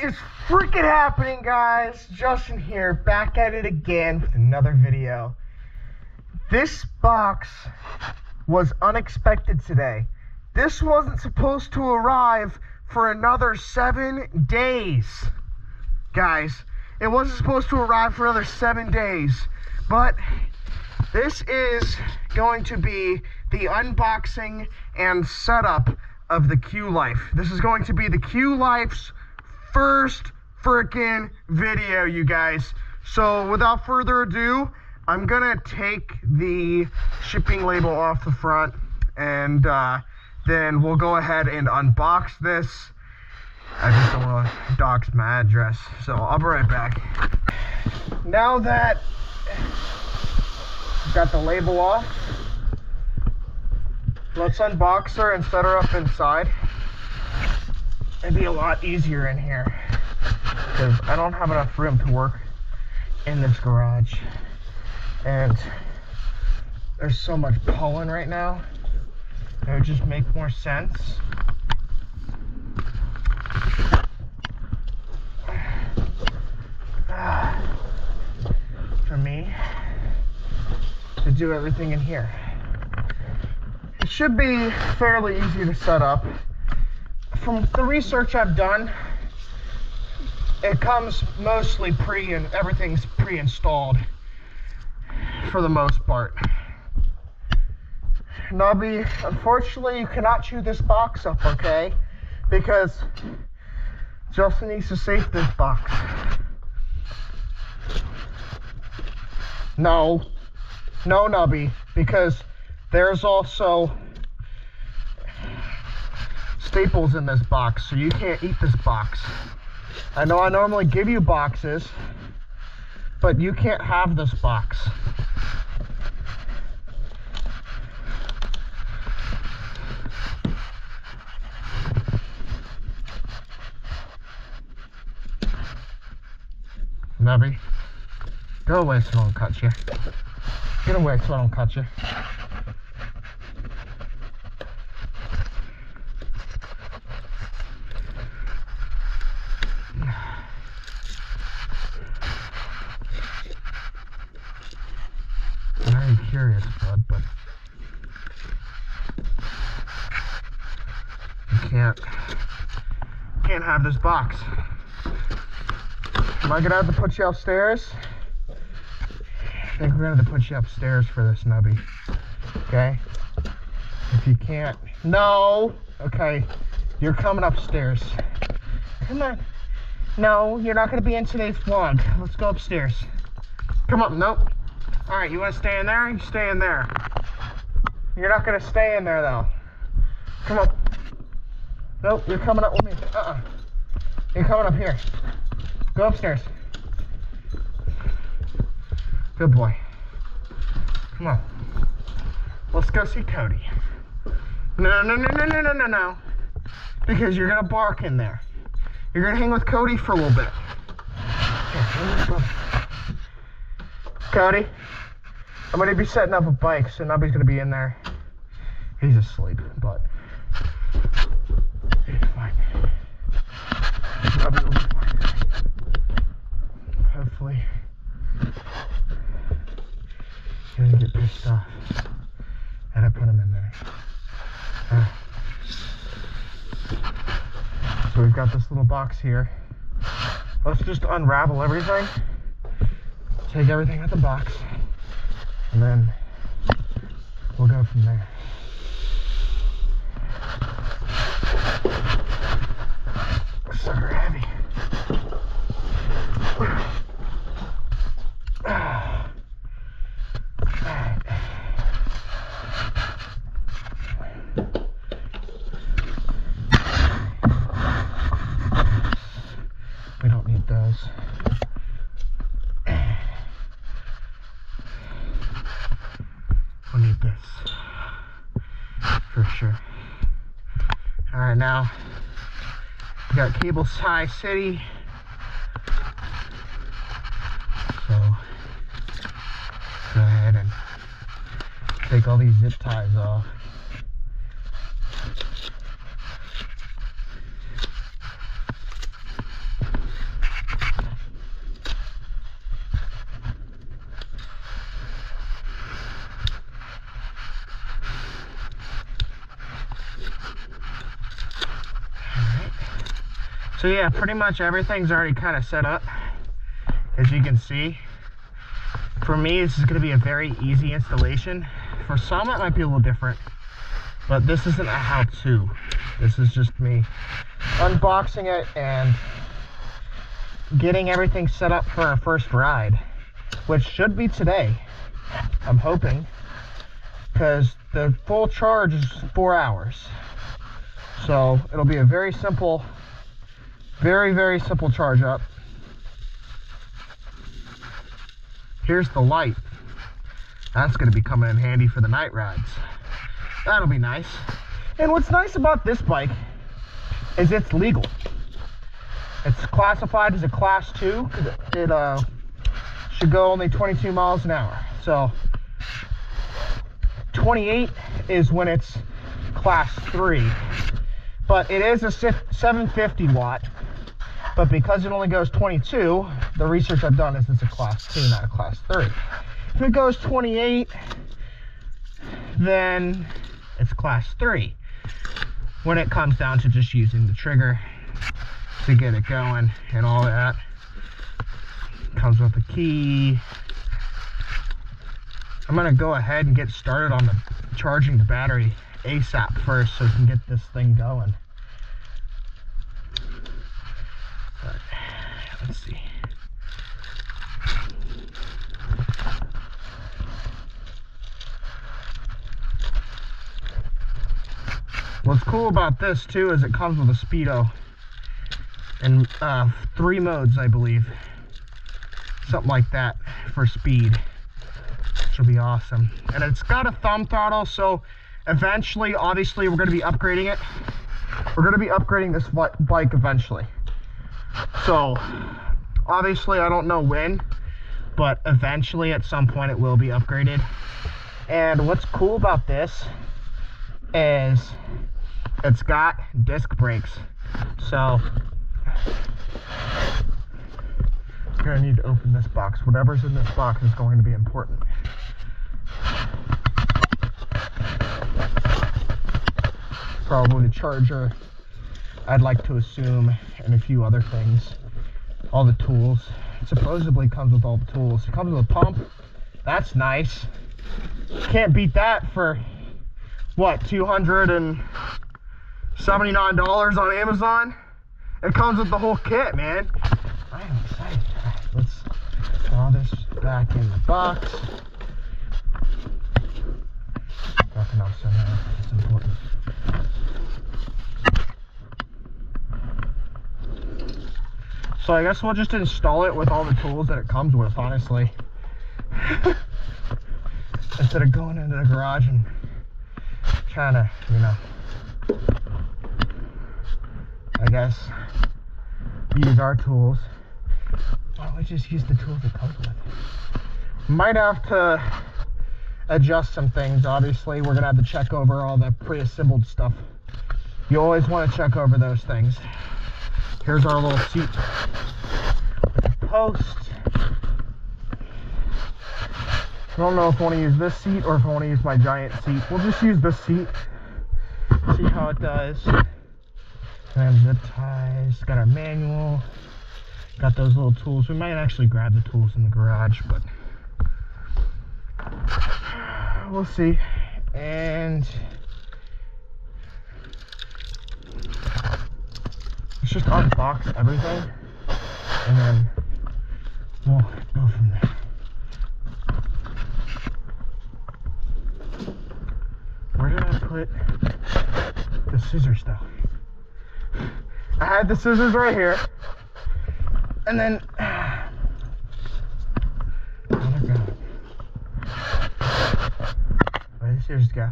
What is freaking happening, guys? Justin here, back at it again with another video. This box was unexpected today. This wasn't supposed to arrive for another 7 days. Guys, it wasn't supposed to arrive for another 7 days. But this is going to be the unboxing and setup of the Qlife. This is going to be the Qlife's first freaking video, you guys. So without further ado, I'm gonna take the shipping label off the front, and then we'll go ahead and unbox this. I just don't want to dox my address, so I'll be right back. Now that I've got the label off, let's unbox her and set her up inside. It'd be a lot easier in here because I don't have enough room to work in this garage, and there's so much pollen right now. It would just make more sense for me to do everything in here. It should be fairly easy to set up. From the research I've done, it comes mostly everything's pre-installed for the most part. Nubby, unfortunately you cannot chew this box up, okay? Because Justin needs to safe this box. No, Nubby, because there's also staples in this box, so you can't eat this box. I know I normally give you boxes, but you can't have this box. Nubby, go away so I don't cut you. Get away so I don't cut you. I'm very curious, bud, but you can't have this box. Am I gonna have to put you upstairs? I think we're gonna have to put you upstairs for this, Nubby. Okay? If you can't, no. Okay, you're coming upstairs. Come on. No, you're not gonna be in today's vlog. Let's go upstairs. Come on. Nope. All right, you want to stay in there? You stay in there. You're not gonna stay in there though. Come on. Nope, you're coming up with me. You're coming up here. Go upstairs. Good boy. Come on. Let's go see Cody. No. Because you're gonna bark in there. You're gonna hang with Cody for a little bit. Cody, I'm gonna be setting up a bike, so Nubby's gonna be in there. He's asleep, but he's fine. Nubby will be fine. Hopefully he doesn't get pissed off and I put him in there. So we've got this little box here. Let's just unravel everything, take everything out of the box, and then we'll go from there. It's so heavy. We don't need those. We'll need this for sure. Alright, now we got cable tie city. So go ahead and take all these zip ties off. So yeah, pretty much everything's already kind of set up, as you can see. For me, this is going to be a very easy installation. For some, it might be a little different, but this isn't a how-to. This is just me unboxing it and getting everything set up for our first ride, which should be today, I'm hoping, because the full charge is 4 hours. So it'll be a very simple, very simple charge up. Here's the light. That's going to be coming in handy for the night rides. That'll be nice. And what's nice about this bike is it's legal. It's classified as a class 2. It should go only 22 miles an hour. So 28 is when it's class 3. But it is a 750 watt. But because it only goes 22, the research I've done is it's a class 2, not a class 3. If it goes 28, then it's class 3. When it comes down to just using the trigger to get it going and all that. Comes with a key. I'm gonna go ahead and get started on the charging the battery ASAP first so we can get this thing going. But, let's see. What's cool about this too is it comes with a speedo and 3 modes, I believe, something like that for speed, which will be awesome. And it's got a thumb throttle, so eventually, obviously, we're going to be upgrading it. We're going to be upgrading this bike eventually. So obviously, I don't know when, but eventually at some point it will be upgraded. And what's cool about this is it's got disc brakes. So I'm gonna need to open this box. Whatever's in this box is going to be important. Probably the charger, I'd like to assume, and a few other things. All the tools. It supposedly comes with all the tools. It comes with a pump. That's nice. Can't beat that for what, $279 on Amazon? It comes with the whole kit, man. I am excited. Alright, let's put all this back in the box. Nothing else in there. It's important. So I guess we'll just install it with all the tools that it comes with, honestly. Instead of going into the garage and trying to, you know, I guess, use our tools. Why don't we just use the tools it comes with? Might have to adjust some things, obviously. We're going to have to check over all the pre-assembled stuff. You always want to check over those things. Here's our little seat with a post. I don't know if I want to use this seat or if I want to use my giant seat. We'll just use this seat. See how it does. And zip ties. Got our manual. Got those little tools. We might actually grab the tools in the garage, but we'll see. And let's just unbox everything, and then we'll go from there. Where did I put the scissors though? I had the scissors right here, and then where'd it go? Where'd the scissors go?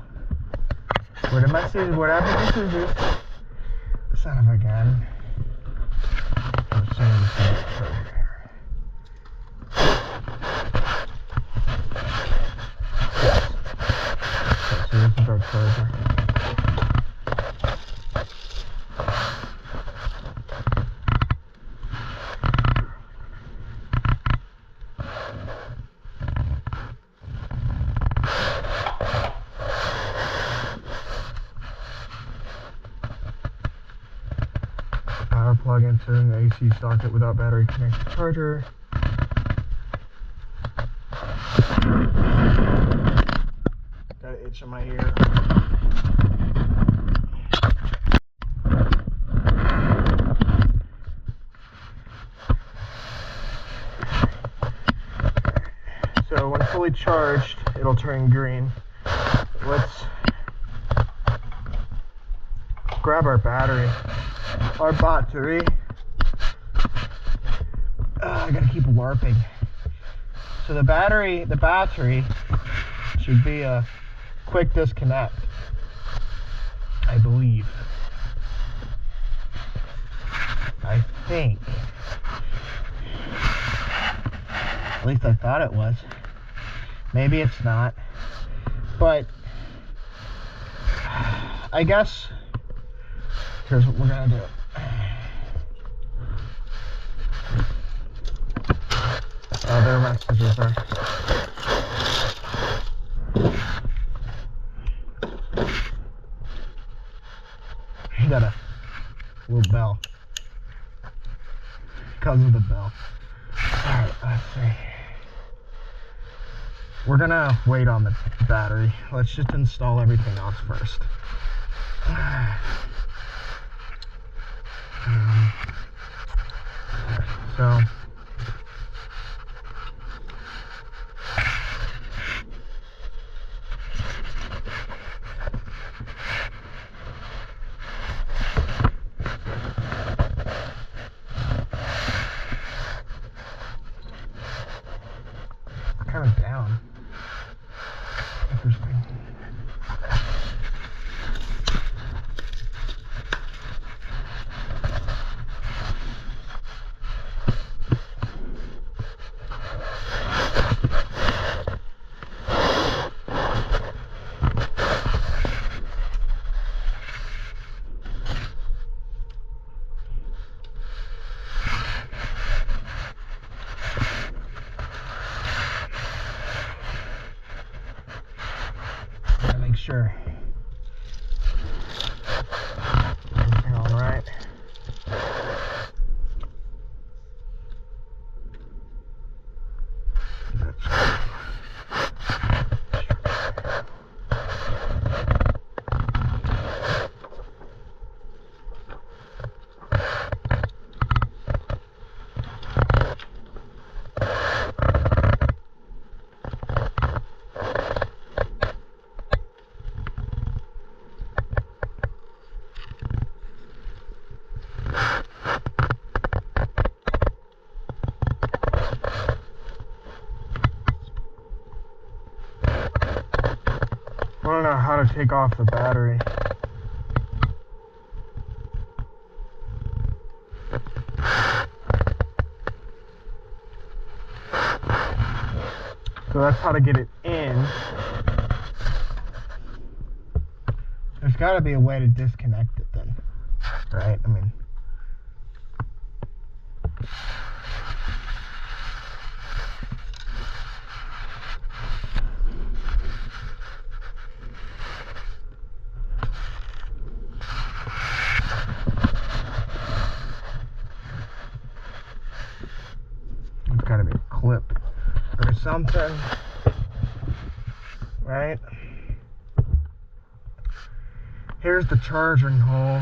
Where did my scissors? What happened to the scissors? Son of a gun. I'm saying this right here. So this is our charger. Power plug into in the AC socket without battery connected charger. Got an itch in my ear. So when fully charged, it'll turn green. Let's grab our battery. Our battery. I gotta keep warping. So the battery should be a quick disconnect, I believe. I think. At least I thought it was. Maybe it's not. But I guess here's what we're gonna do. Oh, there are my scissors there. You got a little bell. Because of the bell. Alright, let's see. We're gonna wait on the battery. Let's just install everything else first. So kind of down. Interesting. Sure. Everything all right? That's good. I don't know how to take off the battery. So that's how to get it in. There's got to be a way to disconnect it then, right? I mean, there's got to be a clip or something, right? Here's the charging hole.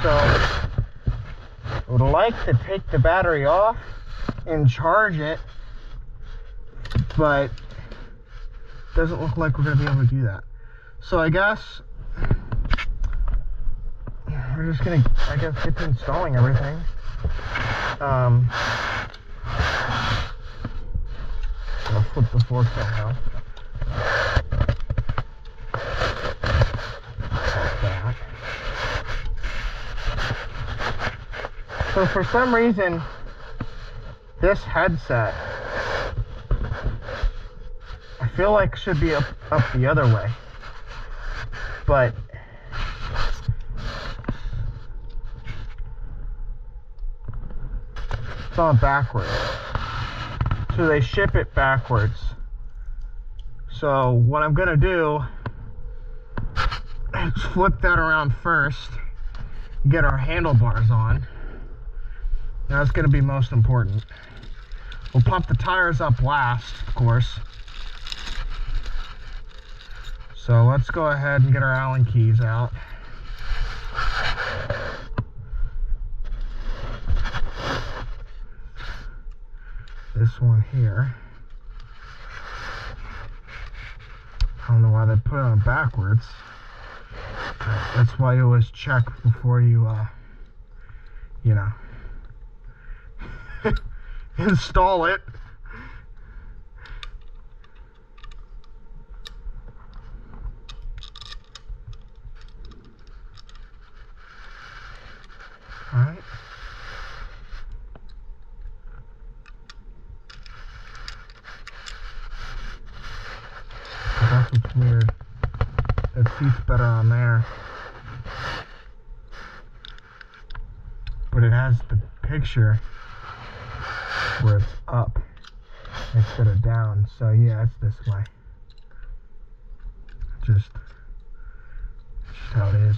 So I would like to take the battery off and charge it, but it doesn't look like we're going to be able to do that. So I guess we're just going to, get to installing everything. I'll flip the fork somehow. Like that. So for some reason, this headset, I feel like should be up the other way, but it's on backwards. So they ship it backwards. So what I'm gonna do is flip that around first, get our handlebars on, That's going to be most important. We'll pump the tires up last, of course. So let's go ahead and get our Allen keys out. This one here. I don't know why they put it on backwards. That's why you always check before you, you know, install it. Alright. That's what's weird. That seat's better on there. But it has the picture where it's up instead of down. So yeah, it's this way. Just how it is.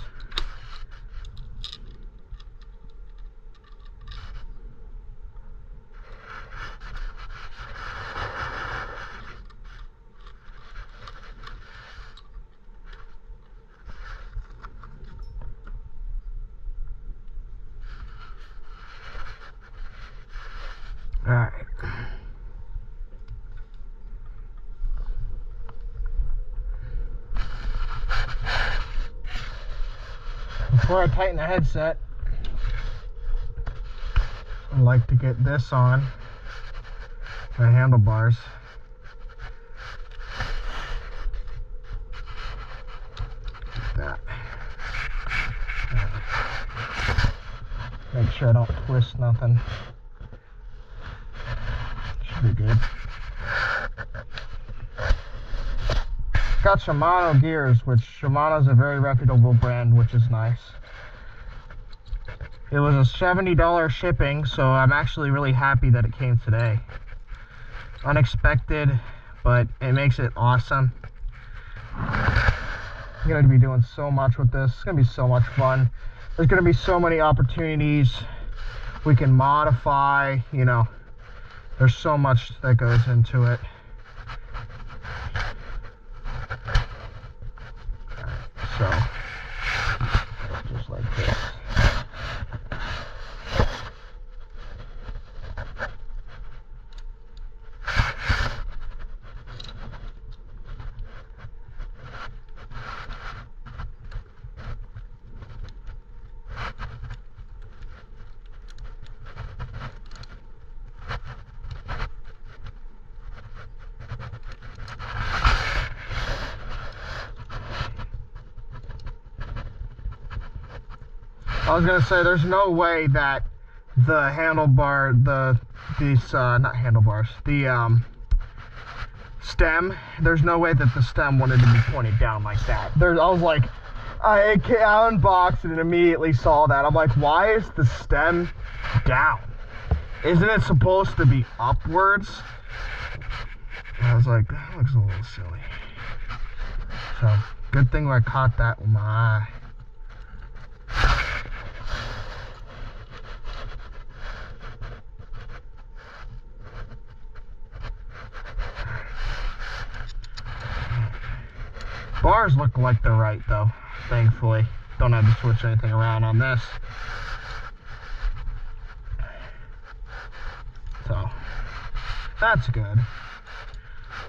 Alright. Before I tighten the headset, I'd like to get this on the handlebars. Like that. Make sure I don't twist nothing. Should be good. Got Shimano gears, which Shimano's a very reputable brand, which is nice. It was a $70 shipping, so I'm actually really happy that it came today. Unexpected, but it makes it awesome. I'm going to be doing so much with this. It's going to be so much fun. There's going to be so many opportunities we can modify, you know. There's so much that goes into it. So, just like this. I was gonna say, there's no way that the handlebar, not handlebars, the stem, there's no way that the stem wanted to be pointed down like that. I was like, I unboxed it and immediately saw that. I'm like, why is the stem down? Isn't it supposed to be upwards? And I was like, that looks a little silly. So, good thing I caught that with my eye. Bars look like they're right though, thankfully. Don't have to switch anything around on this. So, that's good.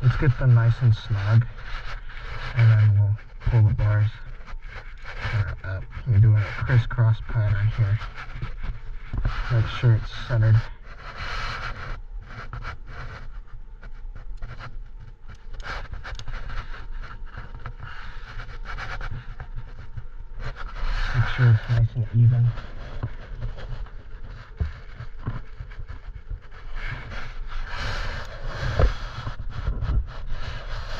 Let's get them nice and snug. And then we'll pull the bars up. We're doing a crisscross pattern here. Make sure it's centered. Make sure it's nice and even.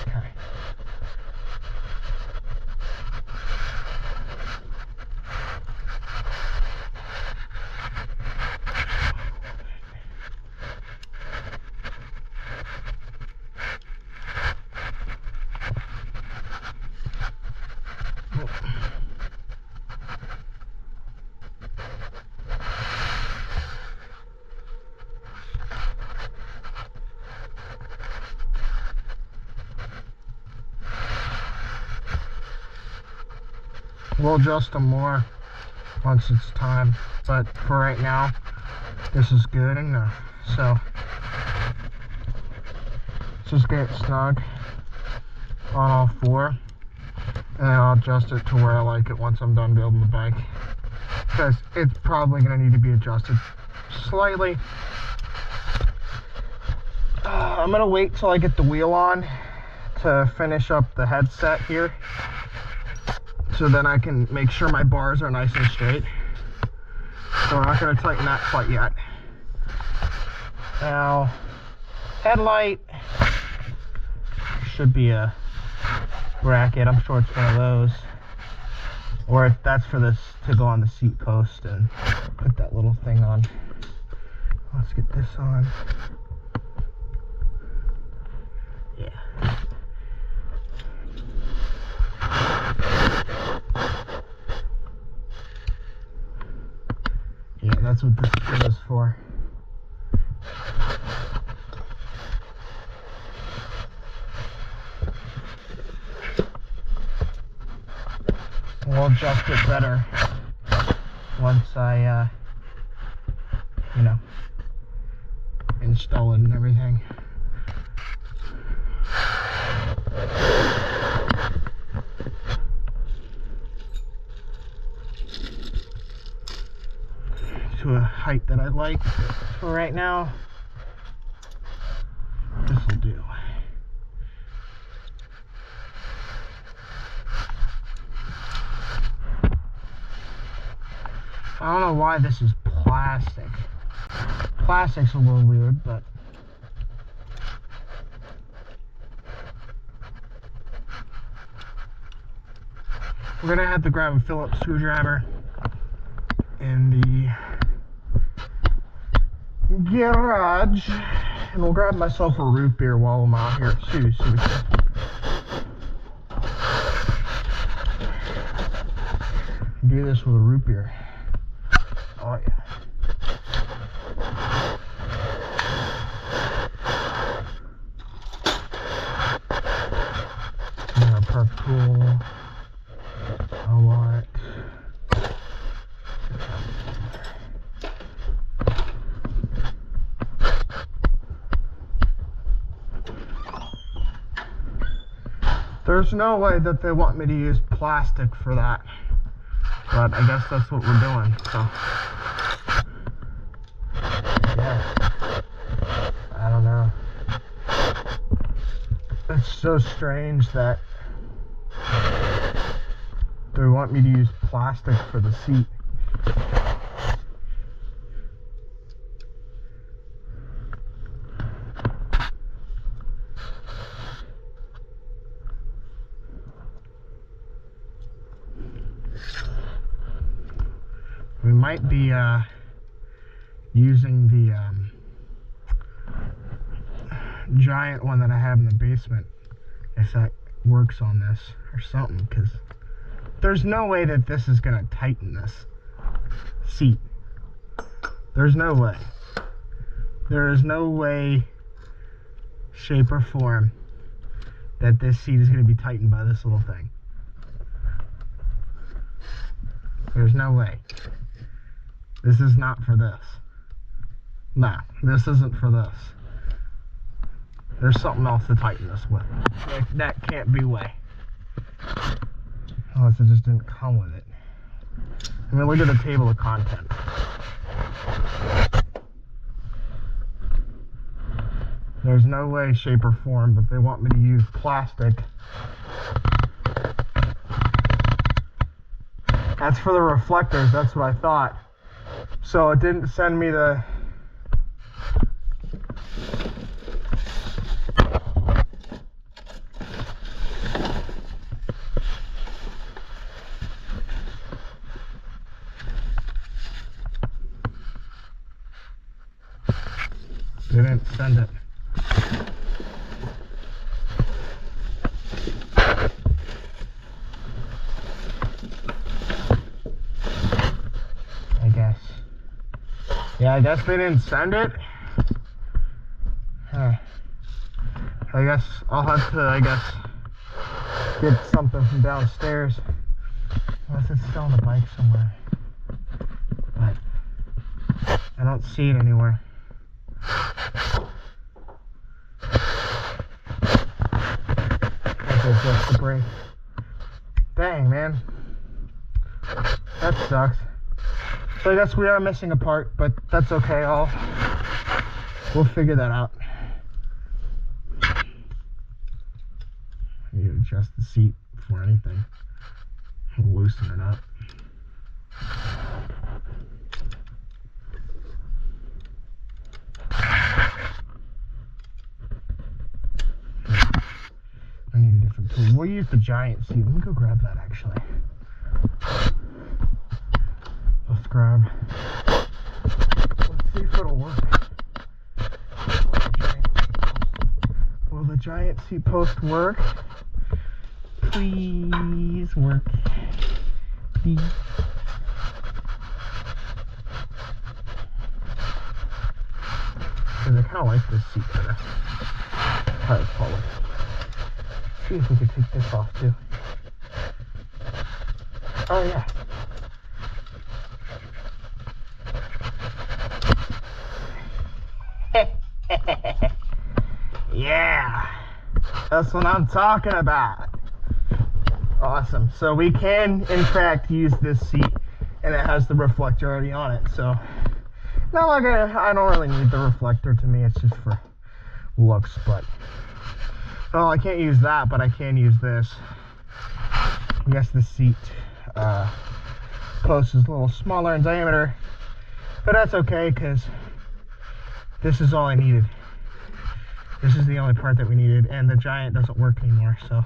Okay. We'll adjust them more once it's time, but for right now, this is good enough. So, just get it snug on all four, and I'll adjust it to where I like it once I'm done building the bike, because it's probably going to need to be adjusted slightly. I'm going to wait till I get the wheel on to finish up the headset here, so then I can make sure my bars are nice and straight. So we're not going to tighten that quite yet. Now, headlight should be a bracket. I'm sure it's one of those, or if that's for this to go on the seat post and put that little thing on. Let's get this on. Yeah. Yeah, that's what this thing is for. We'll adjust it better once I, you know, install it and everything. To a height that I like for right now. This will do. I don't know why this is plastic. Plastic's a little weird, but we're gonna have to grab a Phillips screwdriver in the garage, and we'll grab myself a root beer while I'm out here too. So we can do this with a root beer. Oh yeah. Yeah, perk pool. A lot. There's no way that they want me to use plastic for that, but I guess that's what we're doing, so yeah, I don't know. It's so strange that they want me to use plastic for the seat. We might be using the giant one that I have in the basement, if that works on this or something, because there's no way that this is going to tighten this seat. There's no way. There is no way, shape, or form that this seat is going to be tightened by this little thing. There's no way. This is not for this. No, this isn't for this. There's something else to tighten this with. That can't be way. Unless it just didn't come with it. I mean, look at the table of contents. There's no way, shape, or form that they want me to use plastic. That's for the reflectors, that's what I thought. So it didn't send me the... They didn't send it. I guess. Yeah, I guess they didn't send it. I guess I'll have to, get something from downstairs. Unless it's still on the bike somewhere. But I don't see it anywhere. Okay, just the brake. Dang, man. That sucks. So I guess we are missing a part, but that's okay. We'll figure that out. I need to adjust the seat before anything. We'll loosen it up. I need a different tool. We'll use the giant seat. Let me go grab that actually. Let's grab. Let's see if it'll work. Will the giant seat post work? Please work. Please. Because I kind of like this seat better. Try to follow. See if we can take this off too. Oh yeah. Yeah, that's what I'm talking about. Awesome. So we can, in fact, use this seat, and it has the reflector already on it. So, not like I don't really need the reflector. To me, it's just for looks. But oh, I can't use that, but I can use this. I guess the seat post is a little smaller in diameter, but that's okay because this is all I needed. This is the only part that we needed, and the giant doesn't work anymore, so.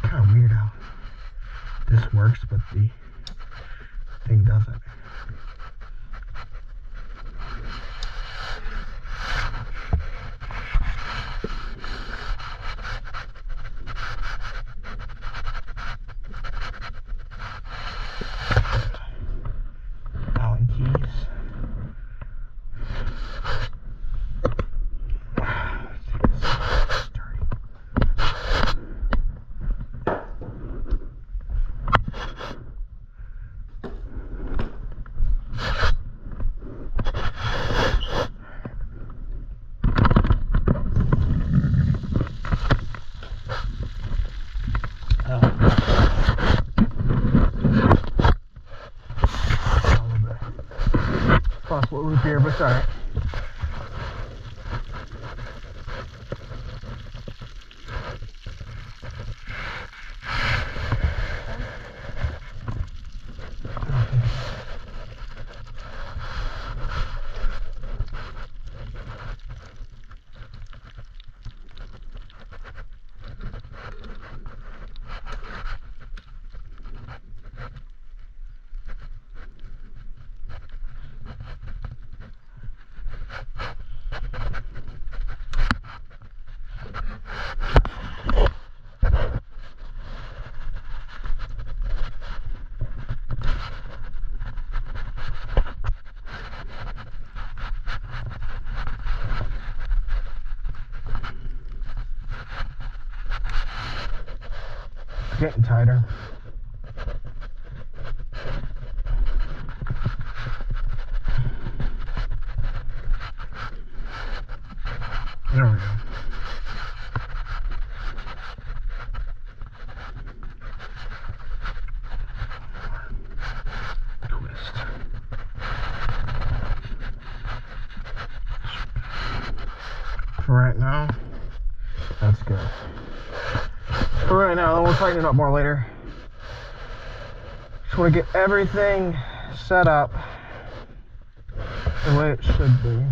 Kind of weird how this works, but the thing doesn't. Possible root beer, but it's alright. Getting tighter. There we go. Twist. For right now, that's good. For right now, then we'll tighten it up more later. Just want to get everything set up the way it should be.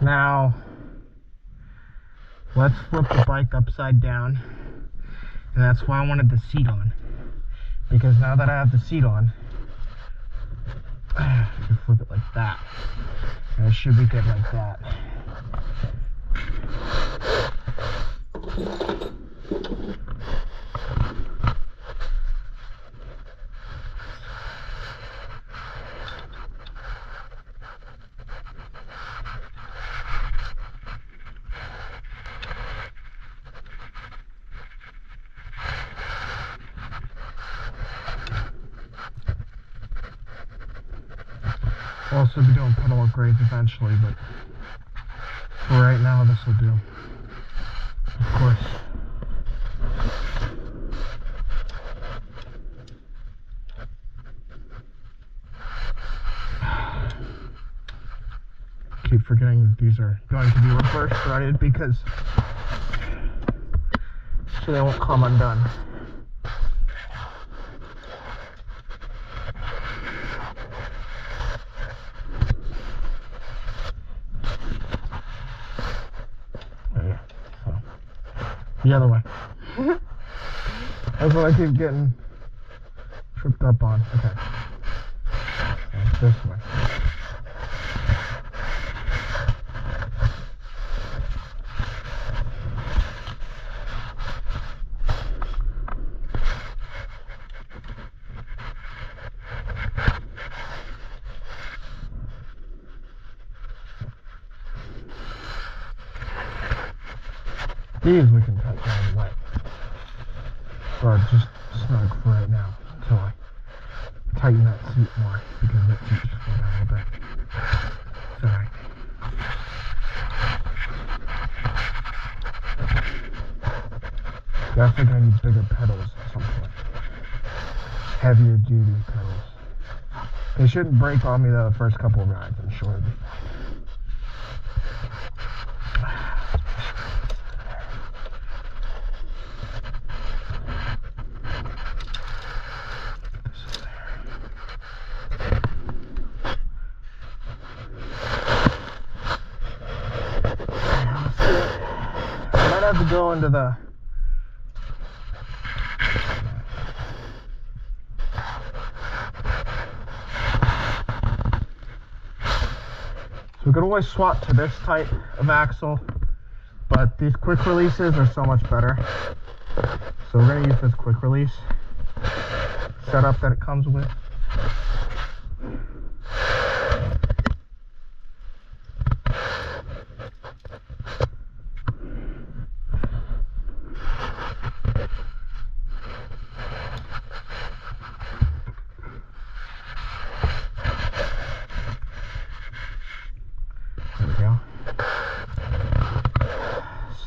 Now, let's flip the bike upside down. And that's why I wanted the seat on. Because now that I have the seat on, I can flip it like that. And it should be good like that. I'll also be doing pedal upgrades eventually, but for right now, this will do. Of course. Keep forgetting that these are going to be reverse threaded because so they won't come undone. The other way. That's what I keep getting tripped up on. Okay. This way. These we can touch all the way. Or just snug for right now until I tighten that seat more because that seat just went down a little bit. Sorry. Definitely gonna need bigger pedals at some point. Heavier duty pedals. They shouldn't break on me the first couple of rides, I'm sure. I have to go into the so we could always swap to this type of axle, but these quick releases are so much better. So we're going to use this quick release setup that it comes with.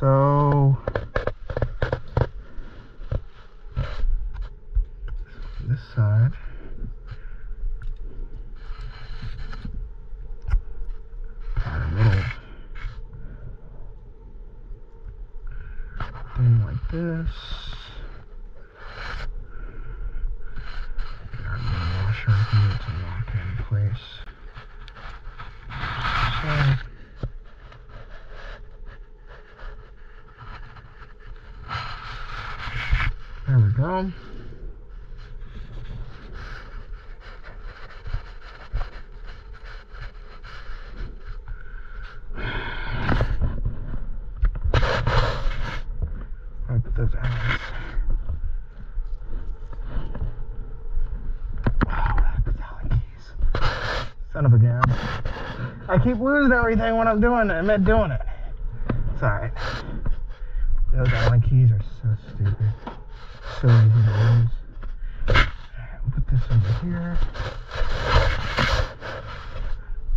So this side, got a little thing like this. Got a little washer here to lock in place. So, there we go. I put those ends. Son of a gun. I keep losing everything when I'm doing it. I'm not doing it. It's alright. Those Allen keys are so stupid. So easy to lose. Alright, we'll put this over here.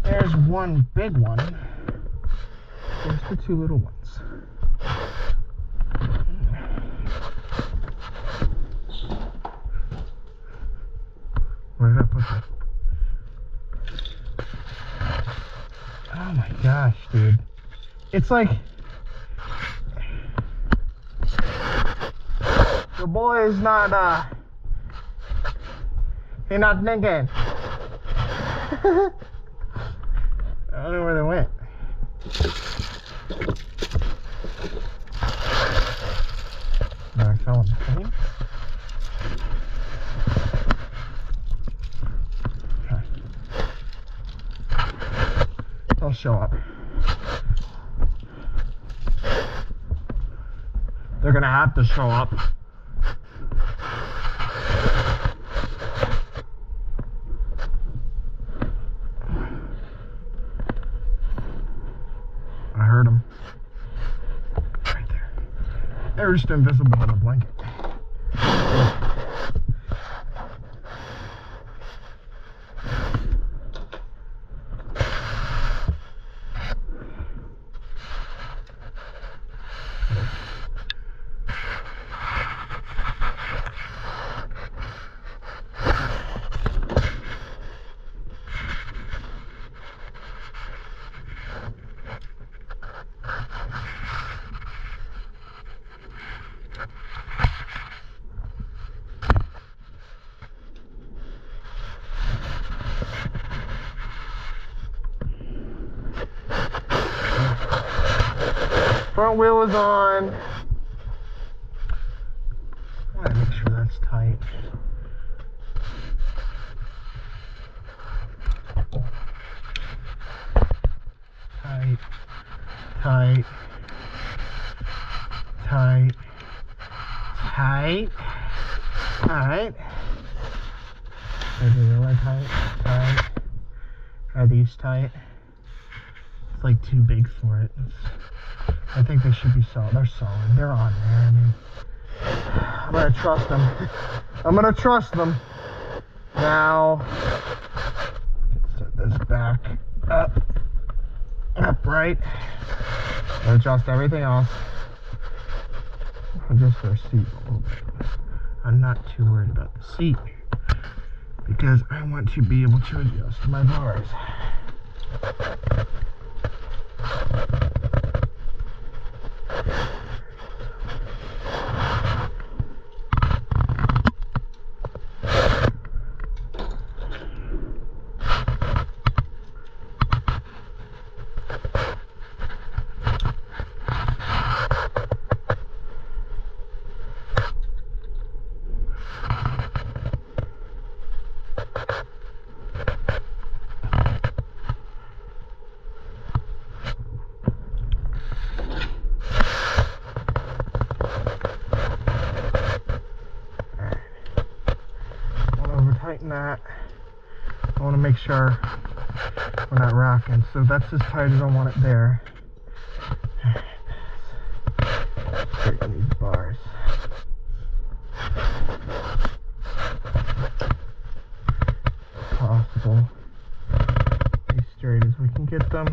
There's one big one. There's the two little ones. Where did I put that? Oh my gosh, dude. It's like the boy is not he's not thinking. I don't know where they went. they'll show up. They're gonna have to show up. I heard them. Right there. They're just invisible in a blanket. Front wheel is on. I want to make sure that's tight. Tight, tight, tight, tight, tight. Are they really tight? Tight. Are these tight? It's like too big for it. I think they should be solid. They're solid. They're on there. I mean, I'm gonna trust them. I'm gonna trust them. Now, set this back up, upright. Adjust everything else. Adjust our seat a little bit. I'm not too worried about the seat because I want to be able to adjust my bars. Tighten that. I want to make sure we're not rocking. So that's as tight as I want it there. Straighten these bars. If possible. As straight as we can get them.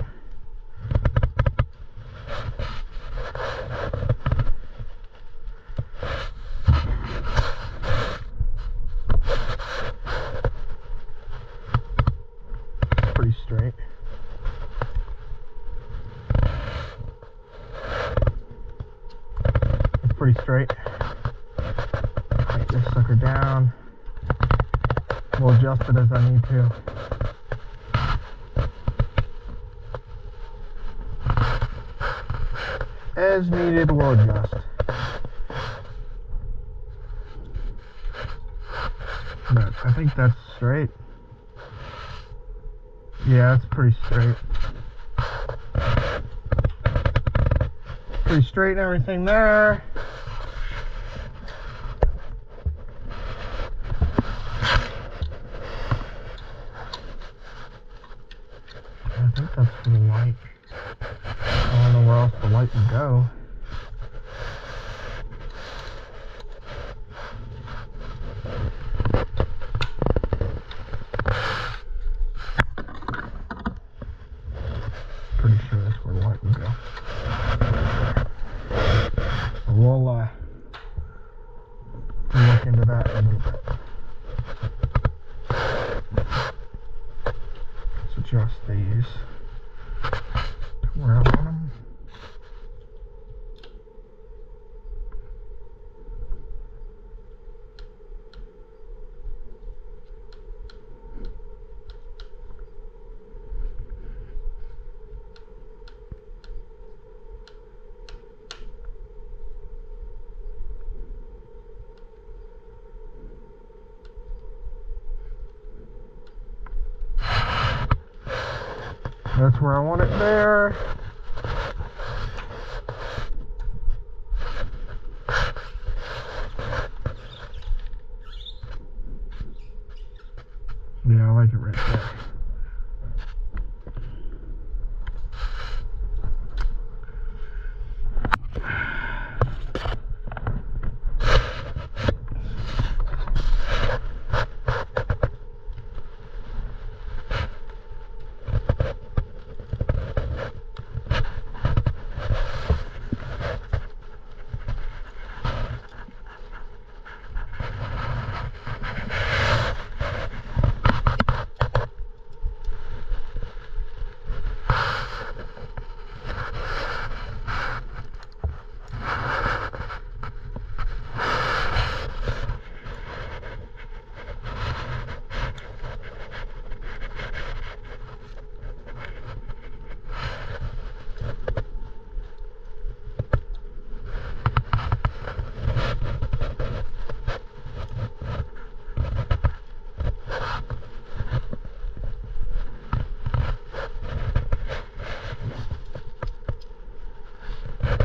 Pretty straight. It's pretty straight. Take this sucker down. We'll adjust it as I need to. As needed, we'll adjust. But I think that's straight. Yeah, it's pretty straight. Pretty straight and everything there. I think that's for the light. I don't know where else the light would go. Pretty sure that's where the light would go. We'll look into that in a little bit. Let's adjust these to where I want them. That's where I want it there. Yeah, I like it right there.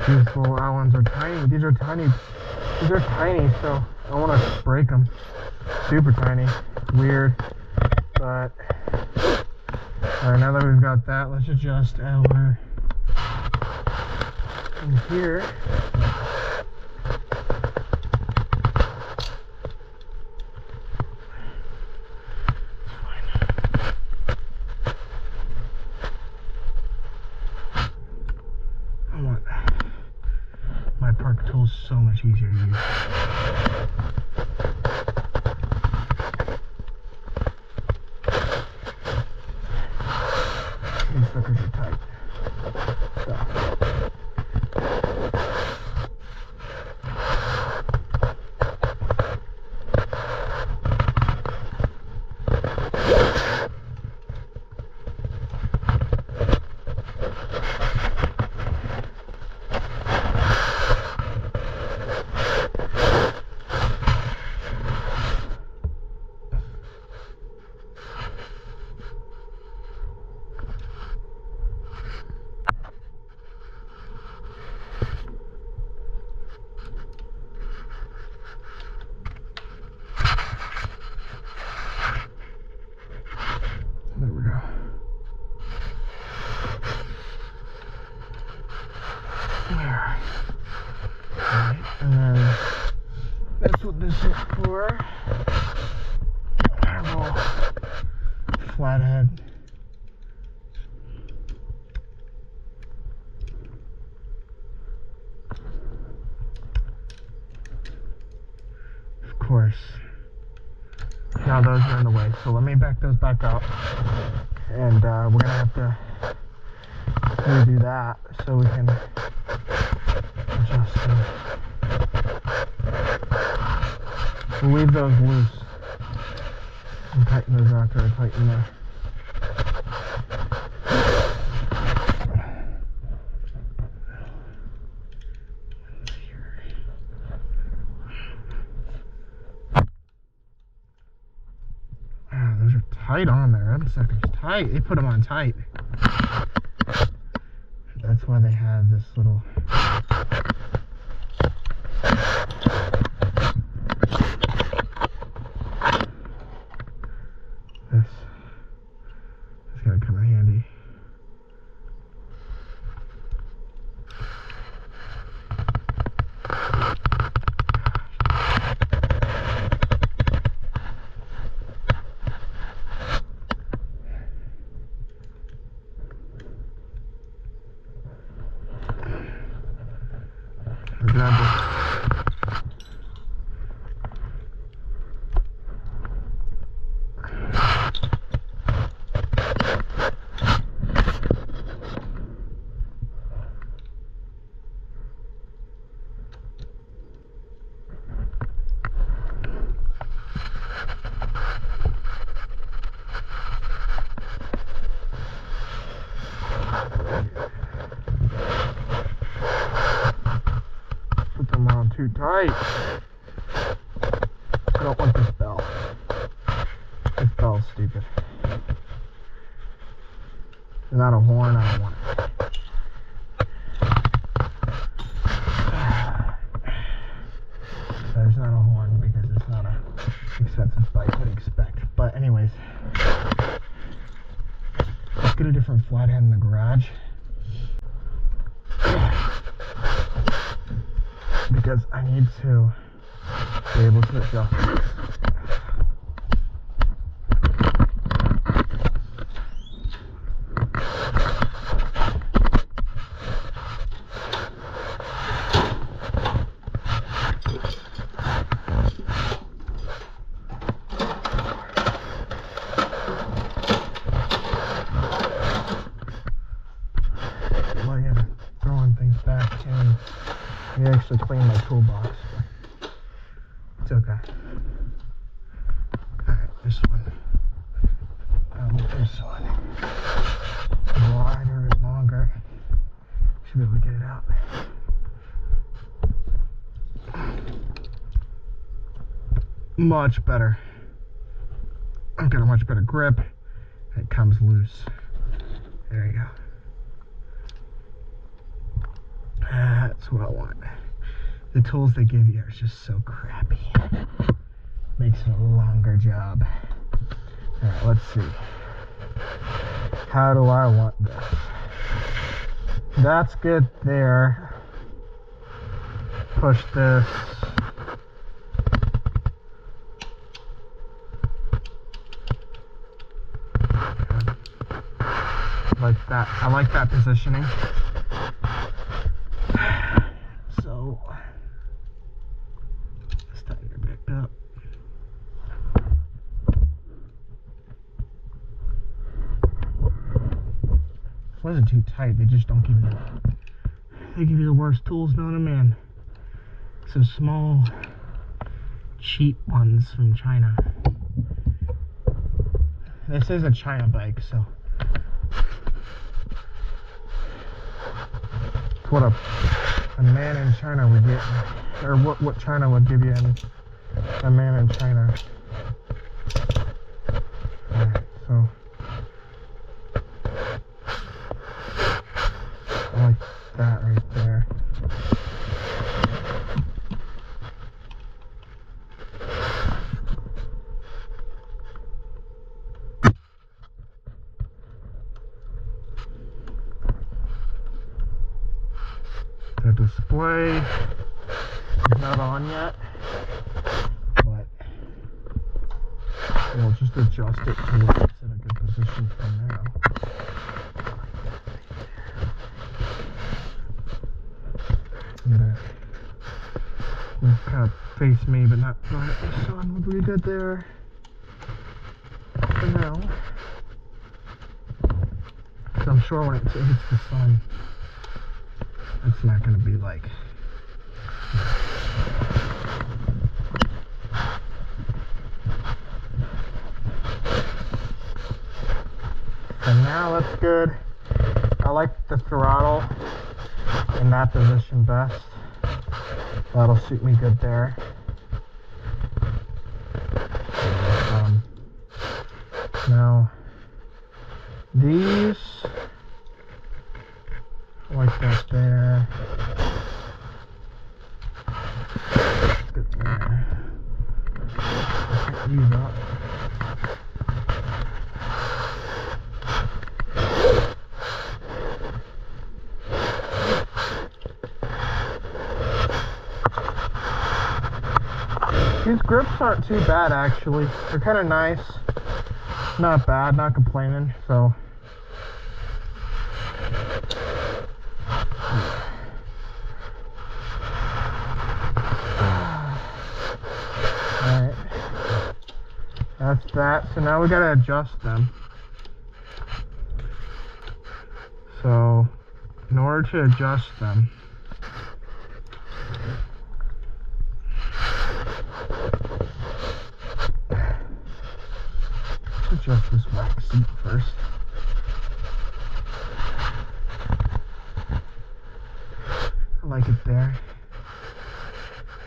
These little Allens are tiny. These are tiny. These are tiny, so I want to break them. Super tiny. Weird. But, alright, now that we've got that, let's adjust our in here. My park tool's so much easier to use. These suckers are tight. So. There we go. There. Alright, and then that's what this is for. Our little flathead. Of course. Now those are in the way, so let me back those back up, and we're gonna have to redo that so we can adjust them. We'll leave those loose and tighten those after I tighten the tight on there. Them suckers tight. They put them on tight. That's why they have this little. This gotta come in handy. Put them on too tight. I don't want this bell. This bell's stupid. It's not a horn, I don't want it. There's not a horn because it's not a expensive bike, what do you expect? But anyways, let's get a different flathead in the garage. Because I need to be able to adjust this. Throwing things back in. I actually cleaned my toolbox. It's okay. Alright, this one. This one. Wider and longer. Should be able to get it out. Much better. I've got a much better grip. It comes loose. There you go. That's what I want. The tools they give you are just so crappy. Makes it a longer job. Alright, let's see. How do I want this? That's good there. Push this. Like that. I like that positioning. So let's tighten it back up. It wasn't too tight, they just don't give you the worst tools known to man. Some small cheap ones from China. This is a China bike, so what a man in China would get, or what China would give you a man in China. Alright, so I like that right there. The display is not on yet, but we'll just adjust it to where it's in a good position for now. And that kind of face me, but not right. The sun would be good there for now. Because I'm sure when it hits the sun, it's not going to be like. And now that's good. I like the throttle in that position best. That'll suit me good there. Now these, I like that there. Let's get there. Pick these up. These grips aren't too bad actually. They're kind of nice. Not bad, not complaining, so. Alright. That's that. So now we gotta adjust them. So, in order to adjust them, adjust this wax seat first. I like it there,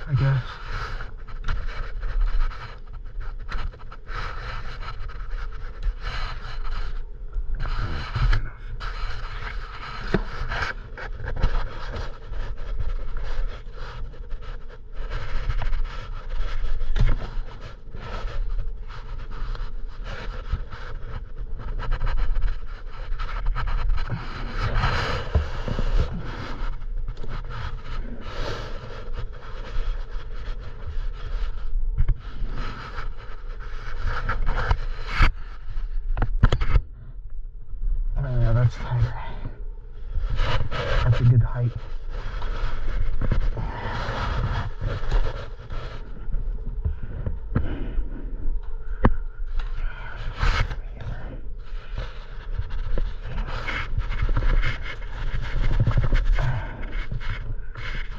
I guess. That's tighter. That's a good height.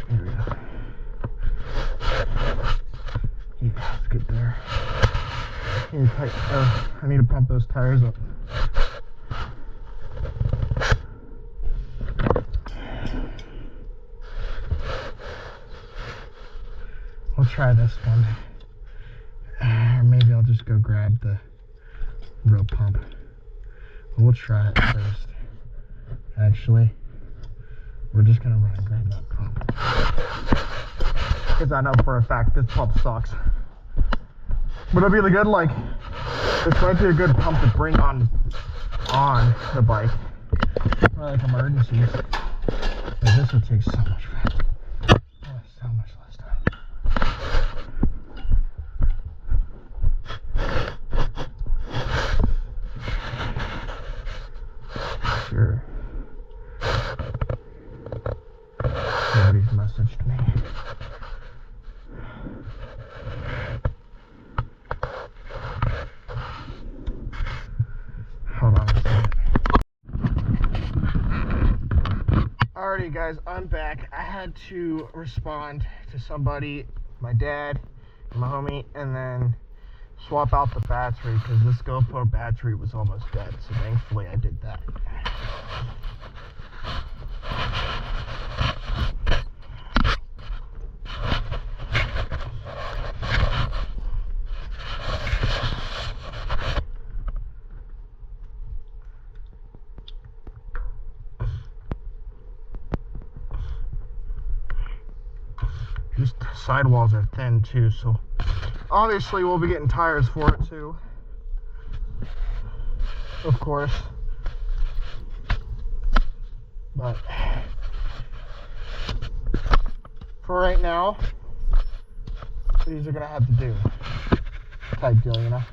There we go. Yeah, that's good there. I need to pump those tires up. We'll try this one. Or maybe I'll just go grab the real pump. We'll try it first. Actually, we're just gonna run and grab that pump. Because I know for a fact this pump sucks. But it'll be the good, like, this might be a good pump to bring on the bike for like emergencies. But this would take so much faster. Oh, so much less time. Sure. Nobody's messaged me. Hold on a second. Alrighty guys, I'm back. I had to respond to somebody, my dad, my homie, and then swap out the battery because this GoPro battery was almost dead. So thankfully I did that. These sidewalls are thin too, so obviously we'll be getting tires for it too. Of course. But for right now, these are gonna have to do. Type deal, you know?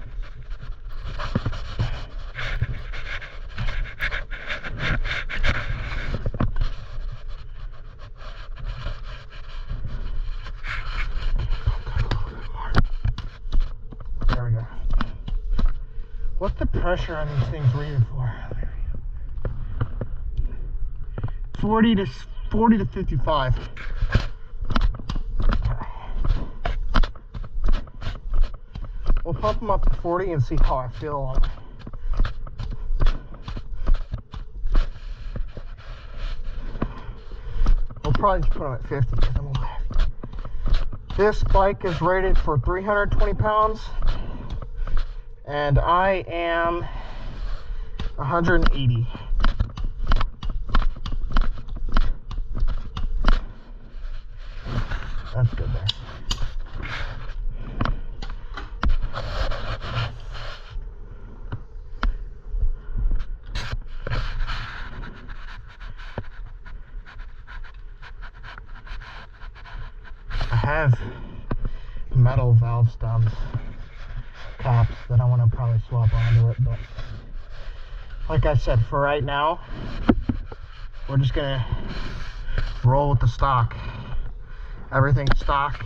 What's the pressure on these things rated for? 40 to 55. Okay. We'll pump them up to 40 and see how I feel on it. We'll probably just put them at 50 because I'm a left. This bike is rated for 320 pounds. And I am 180. That's good there. I have metal valve stumps. Caps that I want to probably swap onto it, but like I said, for right now we're just gonna roll with the stock, everything stock,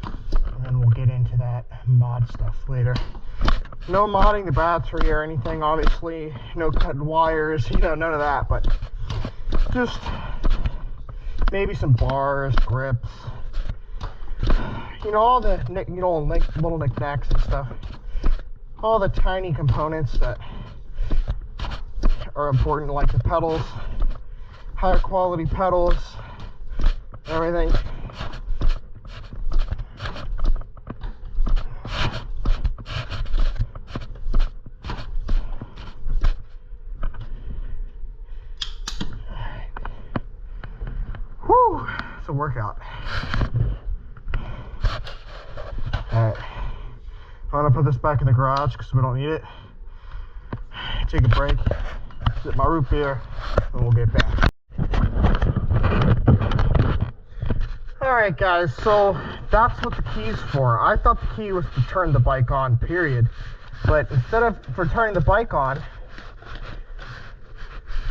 and then we'll get into that mod stuff later. No modding the battery or anything, obviously, no cutting wires, you know, none of that, but just maybe some bars, grips, you know, all the little knickknacks and stuff. All the tiny components that are important, like the pedals, higher quality pedals, everything. Whew, it's a workout. Alright. I'm gonna put this back in the garage because we don't need it. Take a break, sip my root beer, and we'll get back. Alright guys, so that's what the key's for. I thought the key was to turn the bike on, period. But instead of for turning the bike on,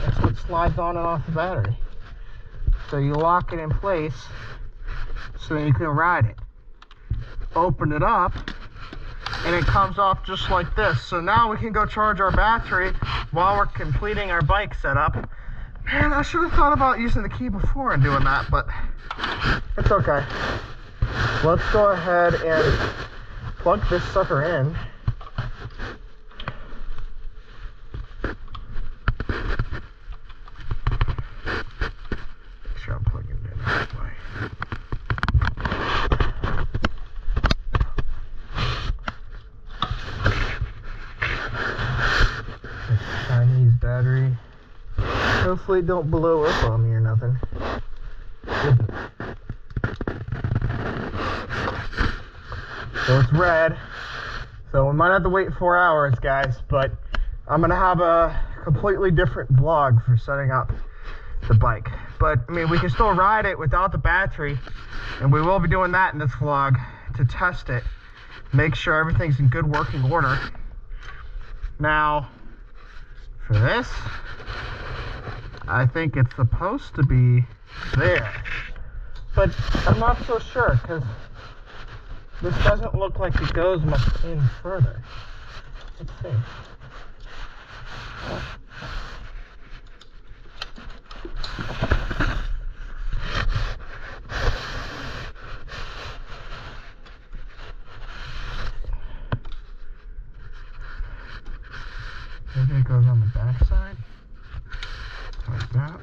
That's what slides on and off the battery. So you lock it in place so then you can ride it. Open it up and it comes off just like this. So now we can go charge our battery while we're completing our bike setup. Man, I should have thought about using the key before and doing that, but it's okay. Let's go ahead and plug this sucker in. Make sure I'm plugging it in this way. This Chinese battery. Hopefully it don't blow up on me or nothing. So it's red. So we might have to wait 4 hours, guys, but I'm gonna have a completely different vlog for setting up the bike. But I mean, we can still ride it without the battery, and we will be doing that in this vlog to test it, make sure everything's in good working order. Now, for this, I think it's supposed to be there, but I'm not so sure because this doesn't look like it goes much in further. Let's see. Maybe it goes on the back side, like that.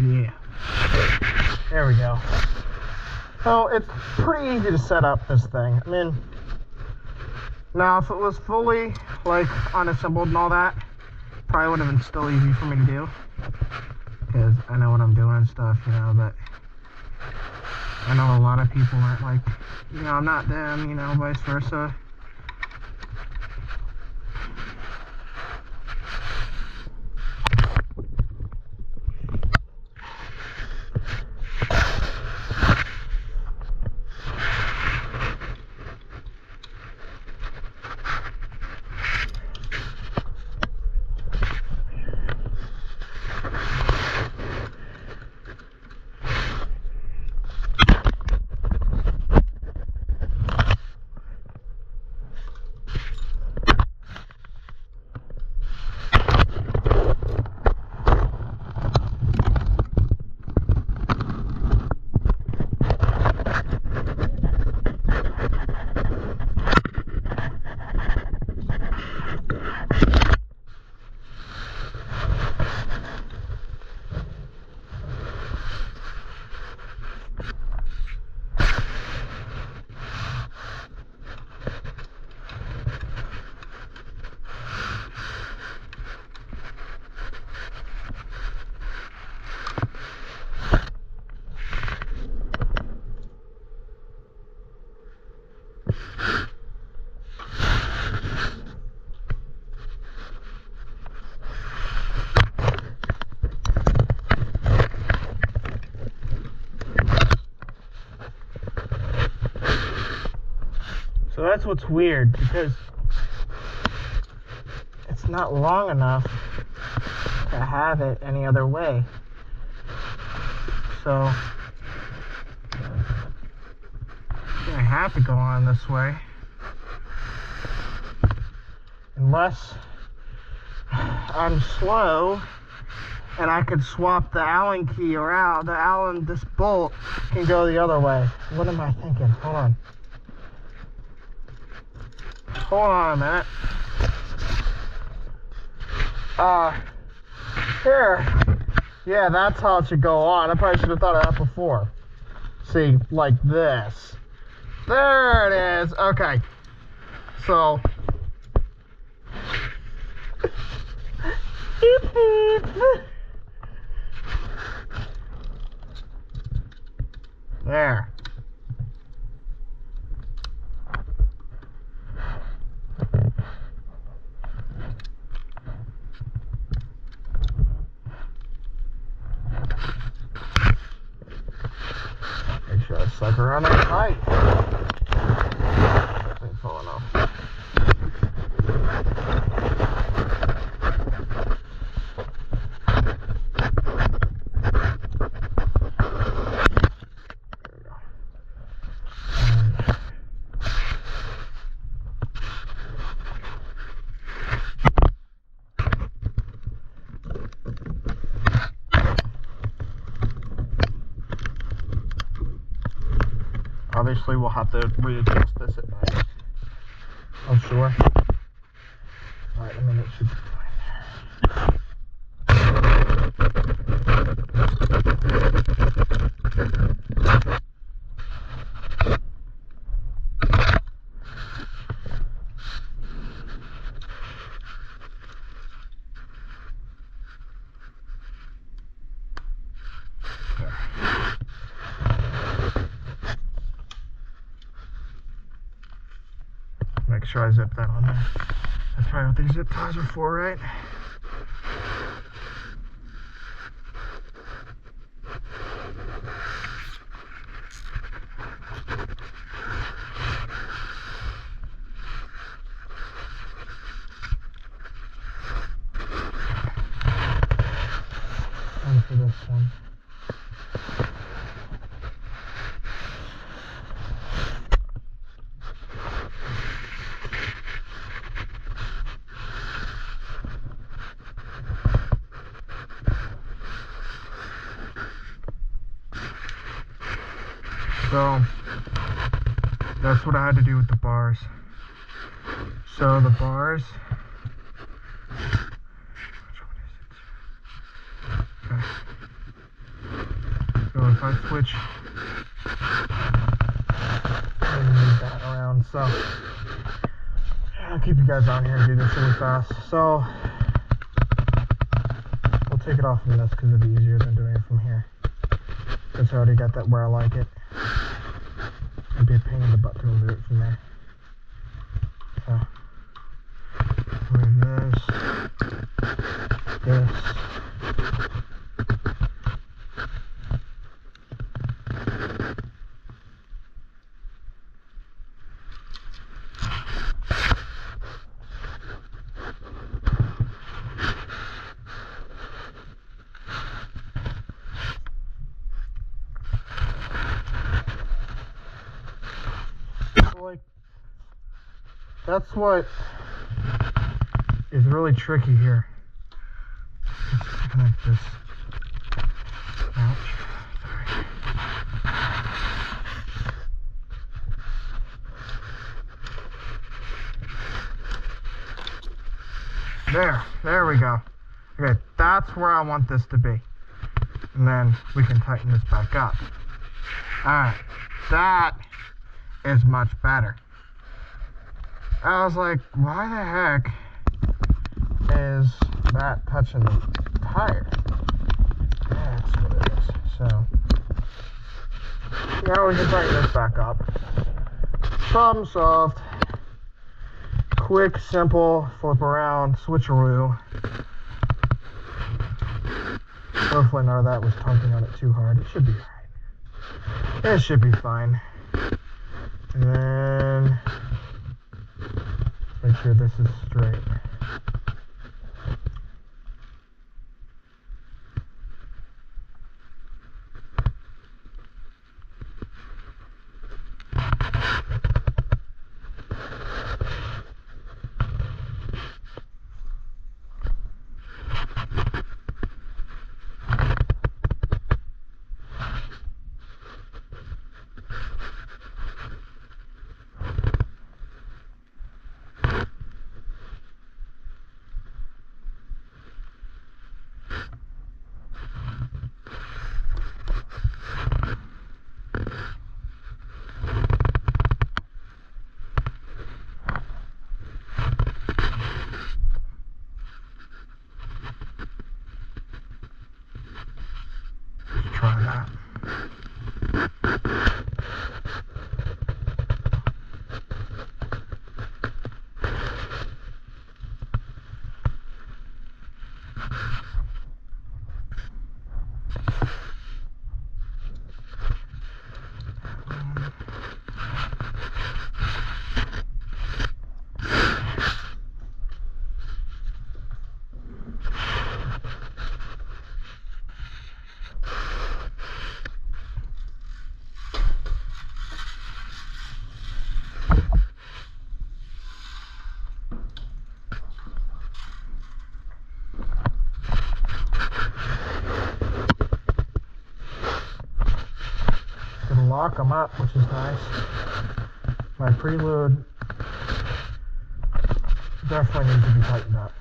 Yeah, there we go. So it's pretty easy to set up this thing. I mean, now if it was fully like unassembled and all that, probably would have been still easy for me to do because I know what I'm doing and stuff, you know. But I know a lot of people aren't like, you know, I'm not them, you know, vice versa. So that's what's weird, because it's not long enough to have it any other way. So I have to go on this way, unless I'm slow, and I could swap the Allen key around. This bolt can go the other way. What am I thinking? Hold on. Hold on a minute. Here. Yeah, that's how it should go on. I probably should have thought of that before. See, like this. There it is. Okay. So. There. Make sure I sucker on that tight. Thing's falling off. Obviously, we'll have to readjust this at night. I'm sure. Alright, I mean, it should be fine Make sure I zip that on there. That's probably what these zip ties are for, right? And for this one. So, that's what I had to do with the bars. So the bars, which one is it? Okay. So if I switch, I move that around. So I'll keep you guys on here and do this really fast. So we'll take it off from this because it'll be easier than doing it from here. Since I already got that where I like it. It'd be a pain in the butt to remove it from there. So, remove this. Like, that's what is really tricky here. Disconnect this. Ouch. Sorry. There we go. Okay, that's where I want this to be. And then we can tighten this back up. Alright, that is much better. I was like, why the heck is that touching the tire? That's what it is. So now we can tighten this back up. Problem solved. Quick, simple, flip around, switcheroo. Hopefully none of that was tunking on it too hard. It should be alright. It should be fine. And then make sure this is straight. lock them up, which is nice. My preload definitely needs to be tightened up.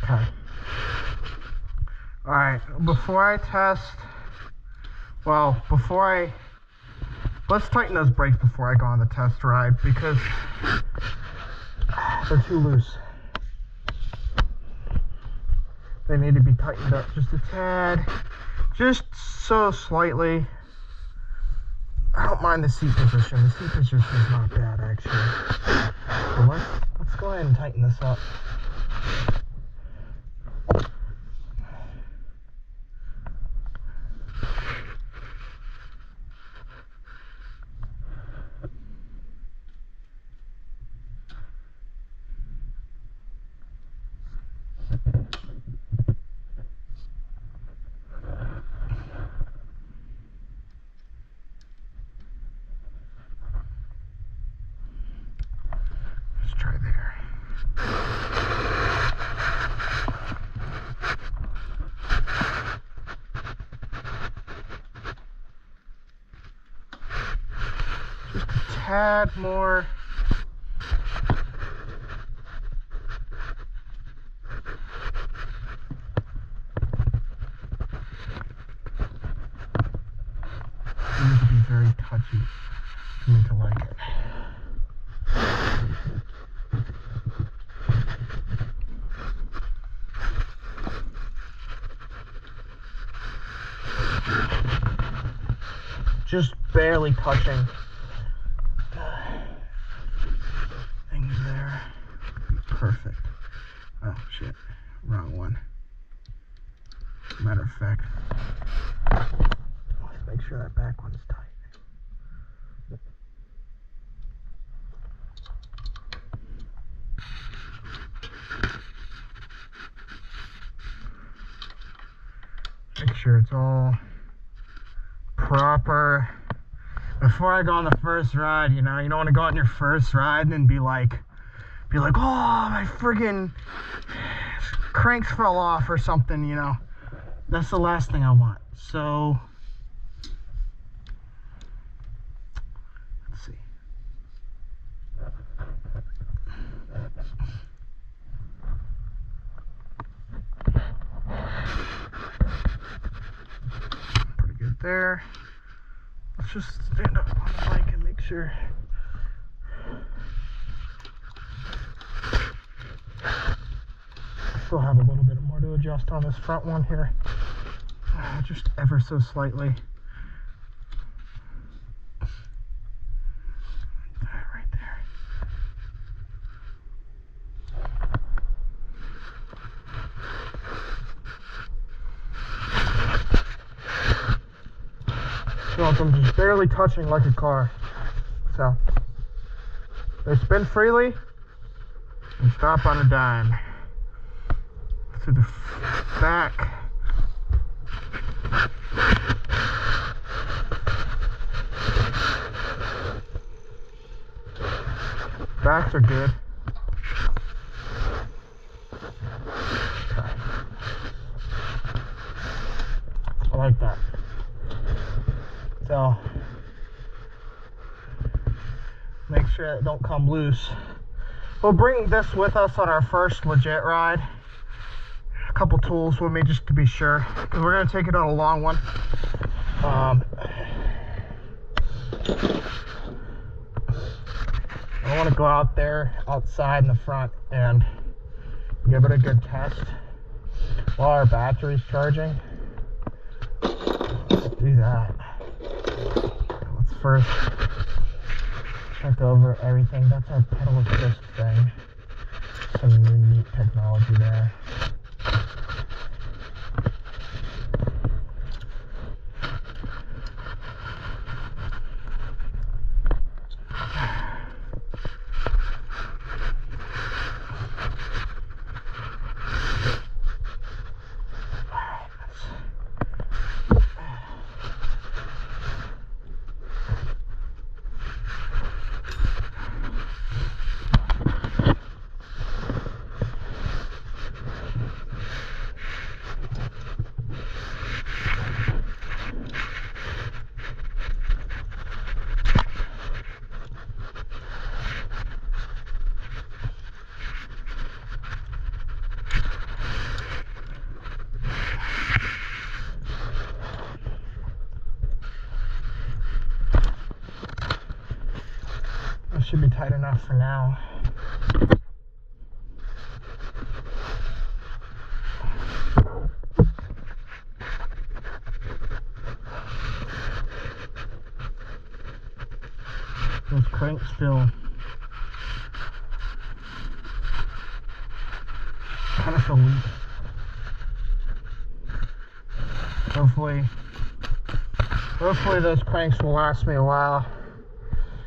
Okay. Alright, before I test, let's tighten those brakes before I go on the test ride because they're too loose. They need to be tightened up just a tad, just so slightly. I don't mind the seat position. The seat position is not bad actually. But let's go ahead and tighten this up. Let's try there. Just a tad more. It needs to be very touchy for me to like it. Just barely touching things there. Perfect. Oh shit, wrong one. Matter of fact, let's make sure that back one's tight. Make sure it's all proper before I go on the first ride. You know, you don't want to go on your first ride and then be like, oh, my friggin' cranks fell off or something, you know. That's the last thing I want. So let's see. Pretty good there. Let's just stand up on the bike and make sure. Still have a little bit more to adjust on this front one here. Just ever so slightly. Right there. So I'm just barely touching like a car. So they spin freely and stop on a dime. To the back. Backs are good. Okay. I like that. So make sure it don't come loose. We'll bring this with us on our first legit ride. A couple tools with me just to be sure, because we're going to take it on a long one. I want to go out there outside in the front and give it a good test while our battery's charging. Let's do that. Let's first check over everything. That's our pedal assist thing. Some new neat technology there. tight enough for now. Those cranks feel kind of weak. Hopefully those cranks will last me a while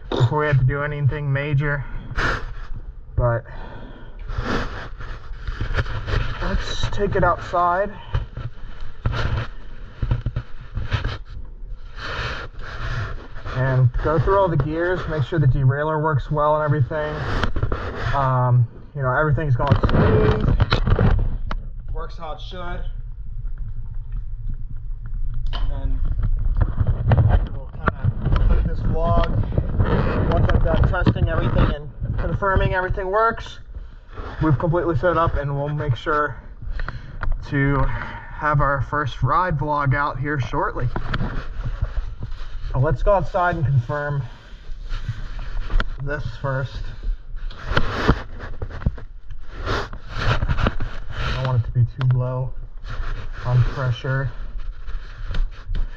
before we have to do anything major. But let's take it outside. And go through all the gears, make sure the derailleur works well and everything. You know, everything's going smooth. Works how it should. And then we'll kind of put this vlog, once I've done testing everything and confirming everything works, we've completely set it up, and we'll make sure to have our first ride vlog out here shortly. So let's go outside and confirm this first. I don't want it to be too low on pressure.